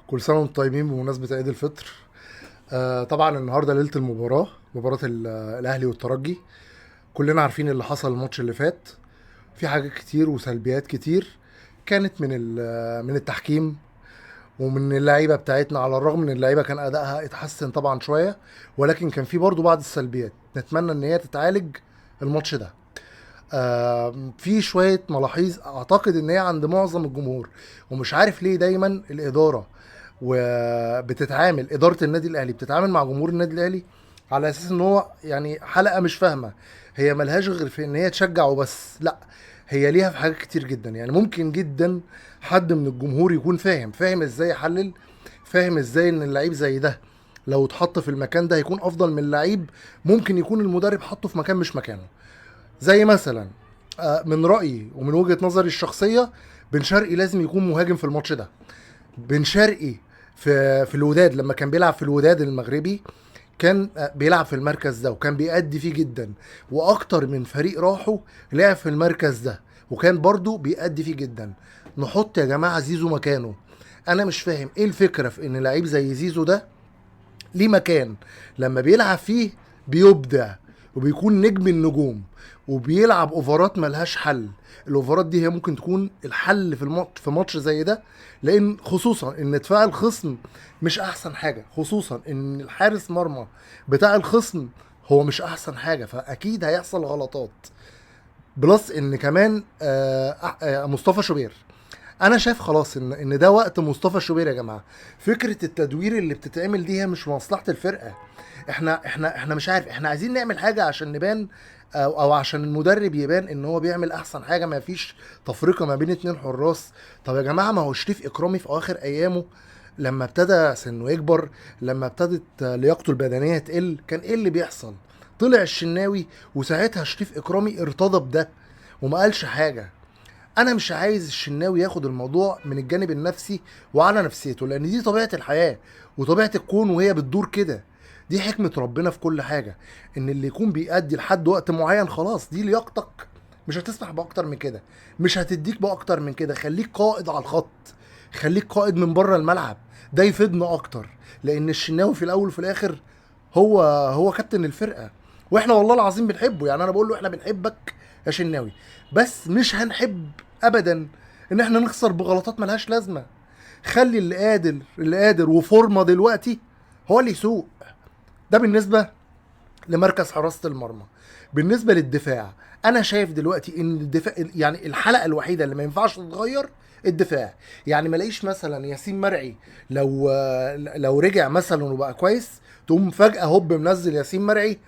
كل سنة وانتم طيبين بمناسبة عيد الفطر. طبعا النهاردة ليلة المباراة، مباراة الأهلي والترجي. كلنا عارفين اللي حصل الماتش اللي فات. في حاجات كتير وسلبيات كتير كانت من التحكيم ومن اللعيبة بتاعتنا، على الرغم من اللعيبة كان أدائها اتحسن طبعا شوية، ولكن كان في برضو بعض السلبيات نتمنى إن هي تتعالج الماتش ده. في شوية ملاحظ أعتقد إن هي عند معظم الجمهور، ومش عارف ليه دايما الإدارة وبتتعامل إدارة النادي الأهلي بتتعامل مع جمهور النادي الأهلي على أساس إن هو يعني حلقة مش فاهمة. هي ملهاش غير في إن هي تشجع وبس، لا، هي ليها في حاجات كتير جدا. يعني ممكن جدا حد من الجمهور يكون فاهم إزاي يحلل، فاهم إزاي إن اللعيب زي ده لو اتحط في المكان ده هيكون أفضل من اللعيب ممكن يكون المدرب حطه في مكان مش مكانه. زي مثلا من رأيي ومن وجهة نظري الشخصية، بن شرقي لازم يكون مهاجم في الماتش ده. بن شرقي في الوداد لما كان بيلعب في الوداد المغربي كان بيلعب في المركز ده وكان بيأدي فيه جدا، واكتر من فريق راحوا لعب في المركز ده وكان برضو بيأدي فيه جدا. نحط يا جماعة زيزو مكانه. انا مش فاهم ايه الفكرة في ان لعيب زي زيزو ده ليه مكان لما بيلعب فيه بيبدع وبيكون نجم النجوم وبيلعب اوفرات ملهاش حل. الاوفرات دي هي ممكن تكون الحل في ماتش زي ده، لان خصوصا ان دفاع الخصم مش احسن حاجه، خصوصا ان الحارس مرمى بتاع الخصم هو مش احسن حاجه، فاكيد هيحصل غلطات. بلس ان كمان مصطفى شوبير، انا شايف خلاص ان ده وقت مصطفى شوبير يا جماعه. فكره التدوير اللي بتتعمل دي هي مش مصلحه الفرقه. احنا مش عارف، احنا عايزين نعمل حاجه عشان نبان او عشان المدرب يبان ان هو بيعمل احسن حاجه، ما فيش تفرقه ما بين اتنين حراس. طب يا جماعه، ما هو شريف اكرامي في اواخر ايامه لما ابتدى سنه يكبر، لما ابتدت لياقته البدنيه تقل، كان ايه اللي بيحصل؟ طلع الشناوي وساعتها شريف اكرامي ارتضى بده وما قالش حاجه. انا مش عايز الشناوي ياخد الموضوع من الجانب النفسي وعلى نفسيته، لان دي طبيعه الحياه وطبيعه الكون وهي بتدور كده. دي حكمه ربنا في كل حاجه، ان اللي يكون بيأدي لحد وقت معين خلاص دي لياقتك، مش هتسمح باكتر من كده، مش هتديك باكتر من كده. خليك قائد على الخط، خليك قائد من بره الملعب، ده يفيدنا اكتر. لان الشناوي في الاول وفي الاخر هو كابتن الفرقه، واحنا والله العظيم بنحبه. يعني انا بقول له احنا بنحبك يا شناوي، بس مش هنحب ابدا ان احنا نخسر بغلطات ملهاش لازمه. خلي اللي قادر وفورمه دلوقتي هو اللي يسوق. ده بالنسبه لمركز حراسه المرمى. بالنسبه للدفاع، انا شايف دلوقتي ان الدفاع يعني الحلقه الوحيده اللي ما ينفعش تتغير الدفاع. يعني ما لاقيش مثلا ياسين مرعي لو رجع مثلا وبقى كويس، تقوم فجاه هوب منزل ياسين مرعي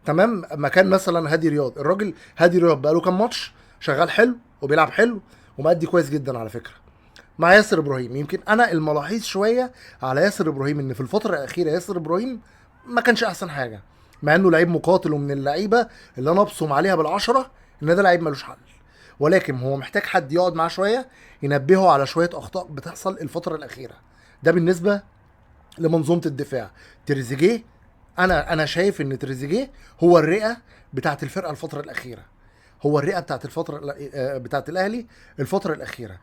تمام مكان مثلا هادي رياض. الراجل هادي رياض بقى له كام ماتش شغال حلو وبيلعب حلو ومأدي كويس جدا على فكره. مع ياسر ابراهيم يمكن انا الملاحظ شويه على ياسر ابراهيم ان في الفتره الاخيره ياسر ابراهيم ما كانش احسن حاجه، مع انه لعيب مقاتل ومن اللعيبه اللي انا ابصم عليها بالعشره ان ده لعيب ملوش حل. ولكن هو محتاج حد يقعد معاه شويه ينبهه على شويه اخطاء بتحصل الفتره الاخيره. ده بالنسبه لمنظومه الدفاع. تريزيجيه، انا شايف ان تريزيجيه هو الرئه بتاعت الفرقه الفتره الاخيره، هو الرئه بتاعت بتاعت الاهلي الفتره الاخيره.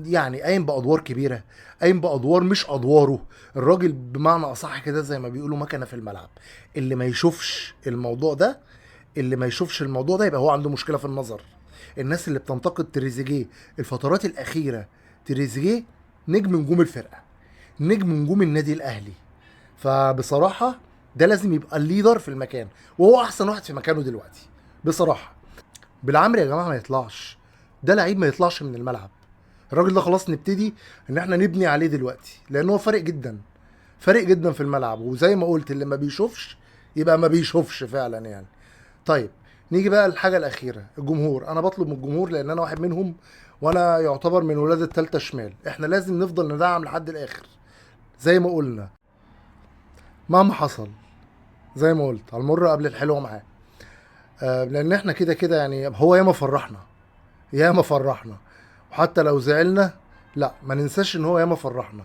يعني قايم بادوار كبيره، قايم بادوار مش ادواره. الراجل بمعنى اصح كده زي ما بيقولوا مكنه في الملعب. اللي ما يشوفش الموضوع ده اللي ما يشوفش الموضوع ده يبقى هو عنده مشكله في النظر. الناس اللي بتنتقد تريزيجيه الفترات الاخيره، تريزيجيه نجم نجوم الفرقه، نجم نجوم النادي الاهلي. فبصراحه ده لازم يبقى الليدر في المكان، وهو احسن واحد في مكانه دلوقتي بصراحه. بالعمر يا جماعه ما يطلعش، ده لعيب ما يطلعش من الملعب. الراجل ده خلاص نبتدي ان احنا نبني عليه دلوقتي، لان هو فارق جدا، فارق جدا في الملعب. وزي ما قلت اللي ما بيشوفش يبقى ما بيشوفش فعلا يعني. طيب، نيجي بقى للحاجه الاخيره، الجمهور. انا بطلب من الجمهور لان انا واحد منهم، وانا يعتبر من ولاد التالتة شمال. احنا لازم نفضل ندعم لحد الاخر زي ما قلنا، مهما حصل. زي ما قلت هنمر قبل الحلوه معاه. لان احنا كده كده يعني هو ياما فرحنا، ياما فرحنا. وحتى لو زعلنا، لا ما ننساش ان هو ياما فرحنا،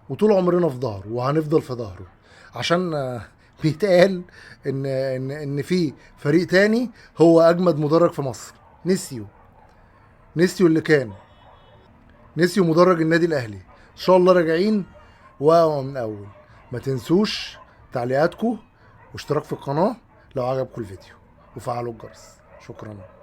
وطول عمرنا في ظهره وهنفضل في ظهره. عشان بيتقال ان في فريق تاني هو اجمد مدرج في مصر. نسيو نسيو اللي كان نسيو مدرج النادي الاهلي. ان شاء الله راجعين ومن اول. ما تنسوش تعليقاتكم واشتراك في القناه لو عجبكم الفيديو، وفعلوا الجرس. شكرا.